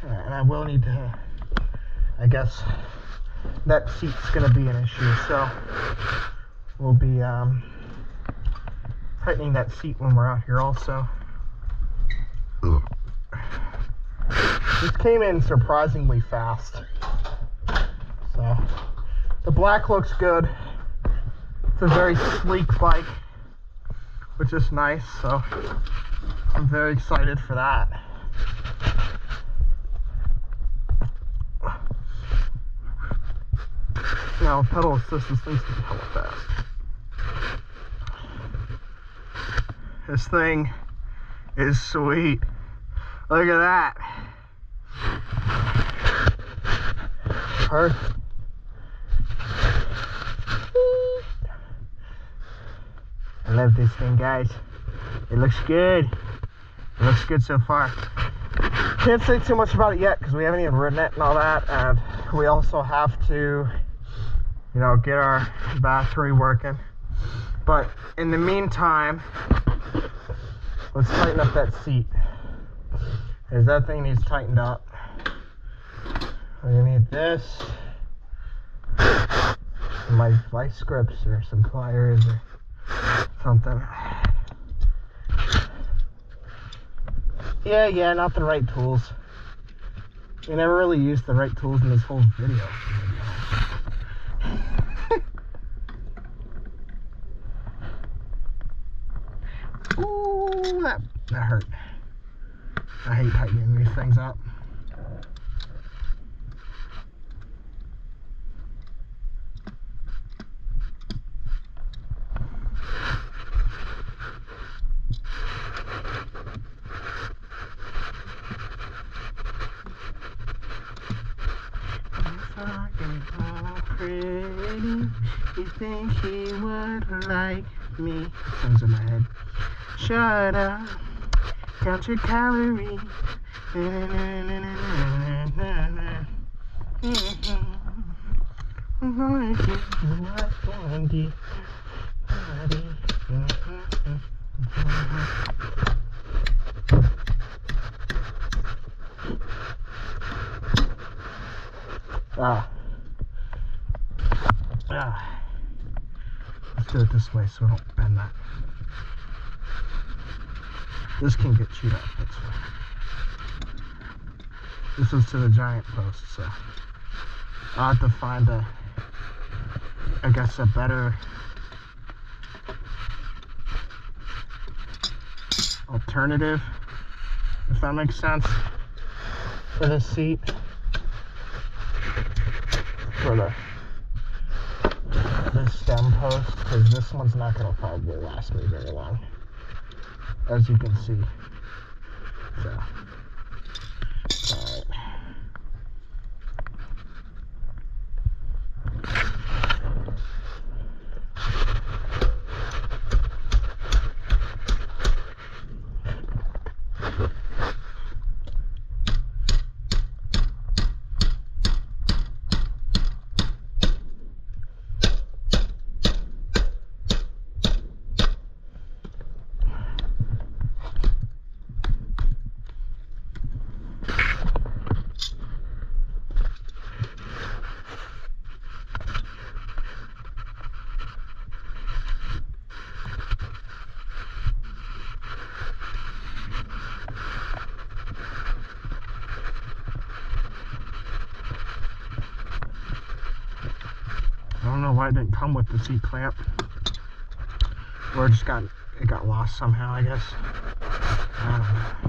And I will need to, I guess, that seat's going to be an issue. So we'll be tightening that seat when we're out here also. This came in surprisingly fast. So the black looks good. It's a very sleek bike, which is nice. So I'm very excited for that. Now pedal assist, this thing's gonna be hella fast. This thing is sweet. Look at that. Perfect. I love this thing, guys. It looks good. It looks good so far. Can't say too much about it yet because we haven't even ridden it and all that, and we also have to, you know, get our battery working. But in the meantime, let's tighten up that seat, because that thing needs tightened up. We're gonna need this, my vice grips or some pliers or something. Yeah, not the right tools. We never really used the right tools in this whole video. Ooh, that hurt. I hate tightening these things up. Pretty, you think he would like me? Sounds in my head. Shut up, count your calories. I'm gonna give you what candy. Let's do it this way so I don't bend that. This can get chewed up, that's fine. This is to the giant post, so I'll have to find I guess a better alternative, if that makes sense, for this seat. For this stem post, because this one's not going to probably last me very long, as you can see. So, alright. why it didn't come with the seat clamp. Or it got lost somehow, I guess. I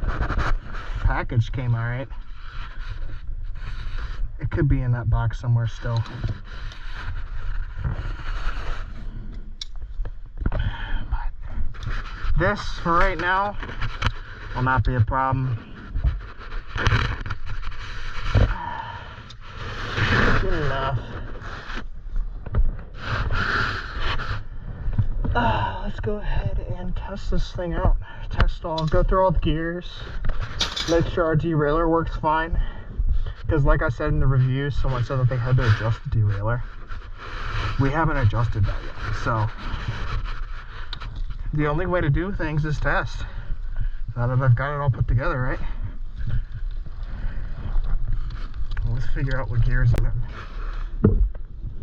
don't know. Package came alright. It could be in that box somewhere still. But this, for right now, will not be a problem. Good enough. Let's go ahead and test this thing out. Go through all the gears, make sure our derailleur works fine. Because like I said in the review, someone said that they had to adjust the derailleur. We haven't adjusted that yet, so the only way to do things is test. Now that I've got it all put together, right? Well, let's figure out what gears I'm in.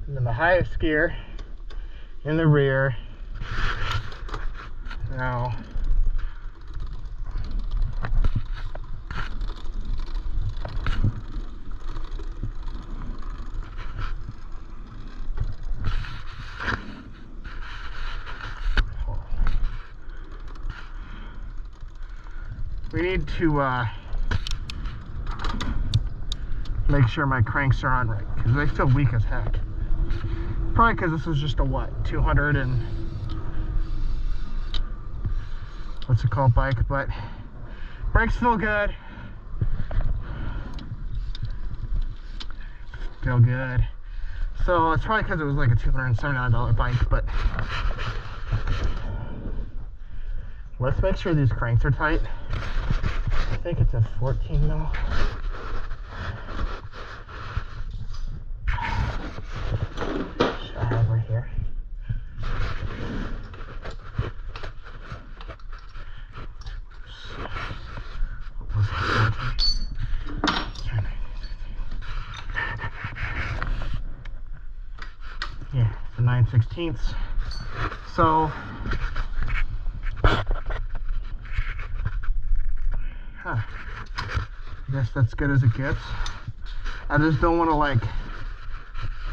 I'm in the highest gear, in the rear. Now, we need to make sure my cranks are on right, because they feel weak as heck. Probably because this was just a what, 200 and what's it called bike, but brakes feel good. Feel good. So it's probably because it was like a $279 bike, but let's make sure these cranks are tight. I think it's a 14 mil. Over here. What was it? Yeah, it's a 9/16. So, I guess that's good as it gets. I just don't want to like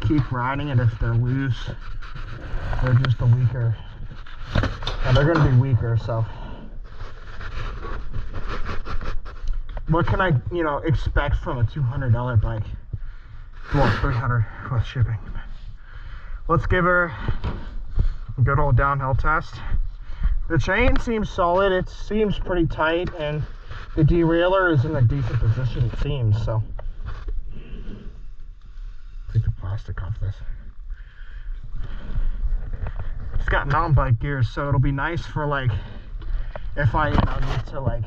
keep riding it if they're loose. They're just a weaker, and they're going to be weaker. So, what can I, expect from a $200 bike? Well, $300 with shipping. Let's give her a good old downhill test. The chain seems solid. It seems pretty tight, and the derailleur is in a decent position, it seems. So, take the plastic off this. It's got mountain bike gears, so it'll be nice for like if I need to like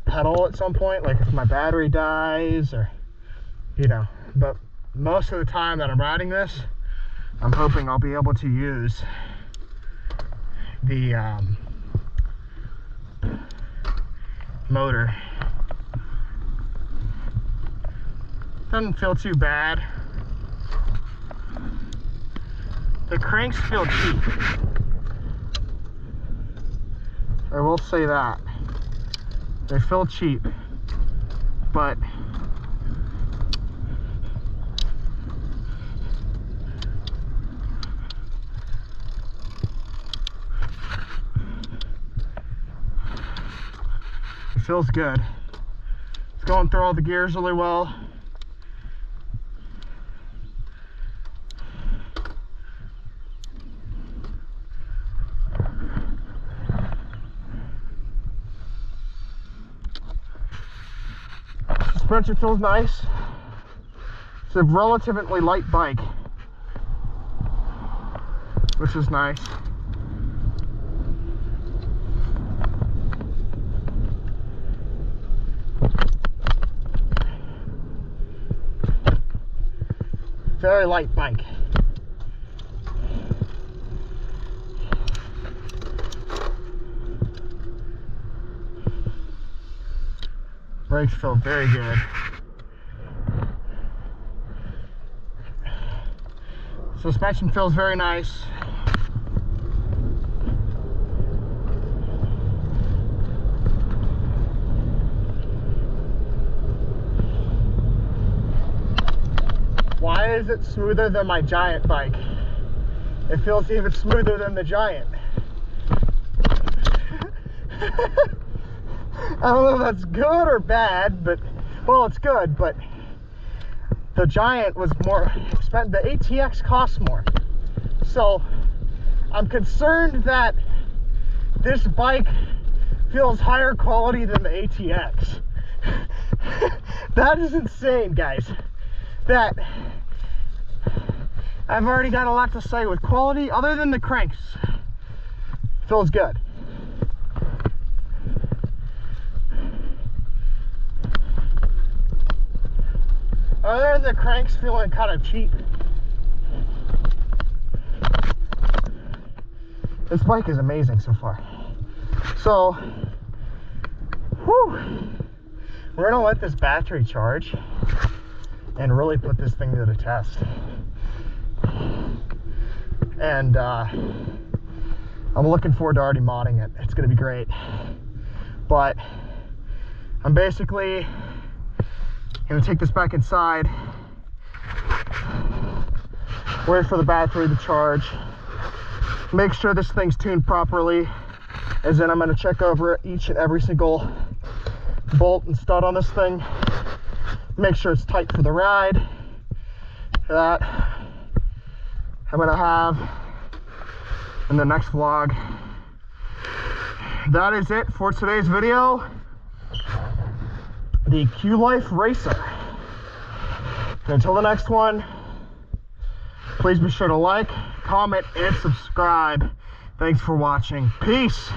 pedal at some point, like if my battery dies or but most of the time that I'm riding this, I'm hoping I'll be able to use the motor. Doesn't feel too bad. The cranks feel cheap. I will say that. They feel cheap, but it feels good. It's going through all the gears really well. Suspension feels nice. It's a relatively light bike, which is nice. Very light bike. Brakes feel very good. Suspension feels very nice. Why is it smoother than my Giant bike? It feels even smoother than the Giant. I don't know if that's good or bad, but, well, it's good, but the Giant was more expensive. The ATX costs more. So I'm concerned that this bike feels higher quality than the ATX. That is insane, guys. That I've already got a lot to say with quality other than the cranks. Feels good. Other than the cranks feeling kind of cheap. This bike is amazing so far. So, whew, we're gonna let this battery charge and really put this thing to the test. And I'm looking forward to already modding it. It's gonna be great. But I'm basically gonna take this back inside, wait for the battery to charge, make sure this thing's tuned properly, and then I'm gonna check over each and every single bolt and stud on this thing, make sure it's tight for the ride. That I'm gonna have in the next vlog. That is it for today's video. The Qlife Racer. And until the next one, please be sure to like, comment, and subscribe. Thanks for watching. Peace.